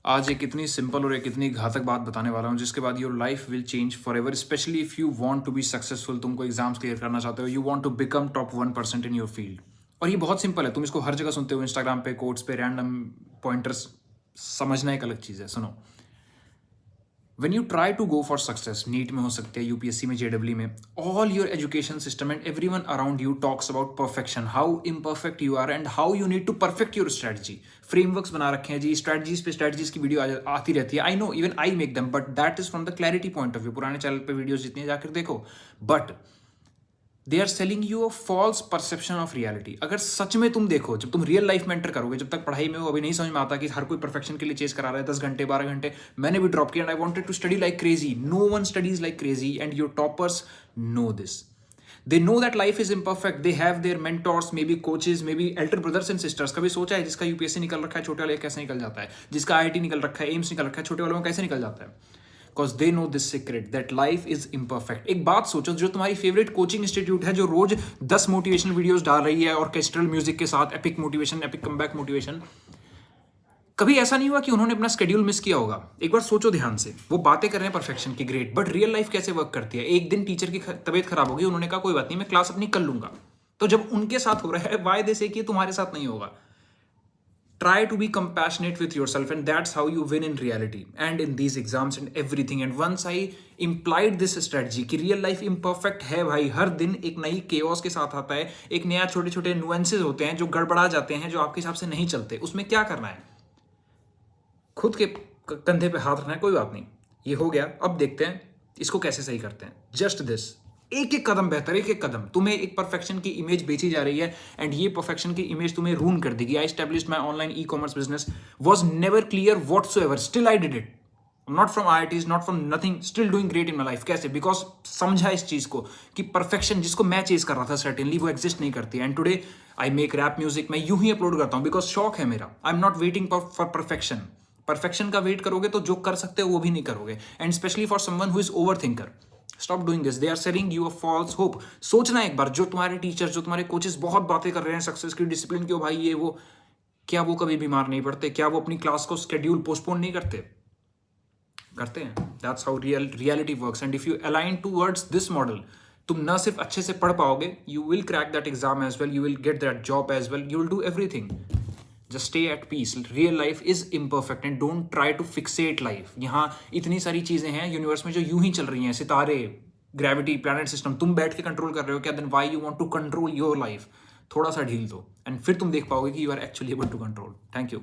आज एक इतनी सिंपल और एक इतनी घातक बात बताने वाला हूँ जिसके बाद your life will change for ever, specially if you want to be successful. तुमको एग्जाम्स क्लियर करना चाहते हो, you want to become top 1% in your field. और ये बहुत सिंपल है, तुम इसको हर जगह सुनते हो, इंस्टाग्राम पे, कोट्स पे, रैंडम पॉइंटर्स। समझना एक अलग चीज़ है, सुनो। When you try to go for success, NEET में हो सकते हैं, यूपीएससी में, जेडब्ल्यू में, all your education system and everyone around you talks about perfection, how imperfect you are and how you need to perfect your strategy. Frameworks बना रखे हैं जी, strategies पे strategies की वीडियो आती रहती है. I know, even I make them, but that is from the clarity point of view. पुराने channel पे वीडियोस जितनी हैं जाकर देखो. But they are selling you a false perception of reality. अगर सच में तुम देखो, जब तुम रियल लाइफ में एंटर करोगे, जब तक पढ़ाई में हो अभी नहीं समझ में आता कि हर कोई परफेक्शन के लिए चेस करा रहा है 10 घंटे 12 घंटे। मैंने भी ड्रॉप किया and I wanted to study like crazy. No one studies like crazy and your toppers know this. They know that life is imperfect. They have their mentors, maybe coaches, maybe elder brothers and sisters. कभी सोचा है जिसका UPSC निकल रखा है छोटे वाले कैसे निकल जाता है, जिसका आईआईटी निकल रखा है, एम्स निकल रखा है, छोटे वालों में कैसे निकल जाता है? Because they know this secret that life is imperfect. एक बात सोचो, जो तुम्हारी फेवरेट कोचिंग इंस्टीट्यूट है, जो रोज 10 मोटिवेशनल वीडियोस डाल रही है ऑर्केस्ट्रल म्यूजिक के साथ, epic motivation, epic comeback motivation, कभी ऐसा नहीं हुआ कि उन्होंने अपना स्केड्यूल मिस किया होगा? एक बार सोचो ध्यान से। वो बातें कर रहे हैं परफेक्शन की, ग्रेट, बट रियल लाइफ कैसे वर्क करती है? एक दिन टीचर की तबीयत खराब होगी, उन्होंने कहा कोई बात नहीं, मैं क्लास अपनी कर लूंगा। तो जब उनके साथ हो रहा है, वाई दे से कि तुम्हारे साथ नहीं होगा? Try to be compassionate with yourself, and that's how you win in reality and in these exams and everything. And once I implied this strategy कि real life imperfect है भाई, हर दिन एक नई chaos के साथ आता है, एक नया छोटे छोटे nuances होते हैं जो गड़बड़ा जाते हैं, जो आपके हिसाब से नहीं चलते। उसमें क्या करना है? खुद के कंधे पे हाथ रखना है, कोई बात नहीं, ये हो गया, अब देखते हैं इसको कैसे सही करते हैं। जस्ट दिस, एक एक कदम बेहतर, एक एक कदम। तुम्हें एक परफेक्शन की इमेज बेची जा रही है एंड ये परफेक्शन की इमेज तुम्हें रून कर देगी। I established my online e commerce business, was never clear whatsoever, still I did it, not from IITs, not from nothing, still doing great in my life. कैसे? Because समझा इस चीज को कि परफेक्शन जिसको मैं चेज कर रहा था सर्टेनली, वो एग्जिस्ट नहीं करती। And today I make rap music, मैं यूं ही अपलोड करता हूं बिकॉज शौक है मेरा। I am not waiting for perfection. Perfection का वेट करोगे तो जो कर सकते हो वो भी नहीं करोगे। And specially for someone who is over thinker, stop doing this. They are selling you a false hope. सोचना एक बार, जो तुम्हारे टीचर, जो तुम्हारे कोचेस बहुत बातें कर रहे हैं सक्सेस की, डिसिप्लिन की, हो भाई ये वो, क्या वो कभी बीमार नहीं पड़ते? क्या वो अपनी क्लास को शेड्यूल पोस्टपोन नहीं करते? करते हैं। That's how reality works. And if you align towards this model, तुम ना सिर्फ अच्छे से पढ़ पाओगे, you will crack that exam as well, you will get that job as well, you will do everything. Just stay at peace. Real life is imperfect and don't try to fixate life. यहाँ इतनी सारी चीजें हैं universe में जो यूं ही चल रही हैं, सितारे, ग्रेविटी, प्लैनेट सिस्टम, तुम बैठ के कंट्रोल कर रहे हो क्या? Then why you want to control your life? थोड़ा सा ढील दो एंड फिर तुम देख पाओगे कि you are actually able to control. Thank you.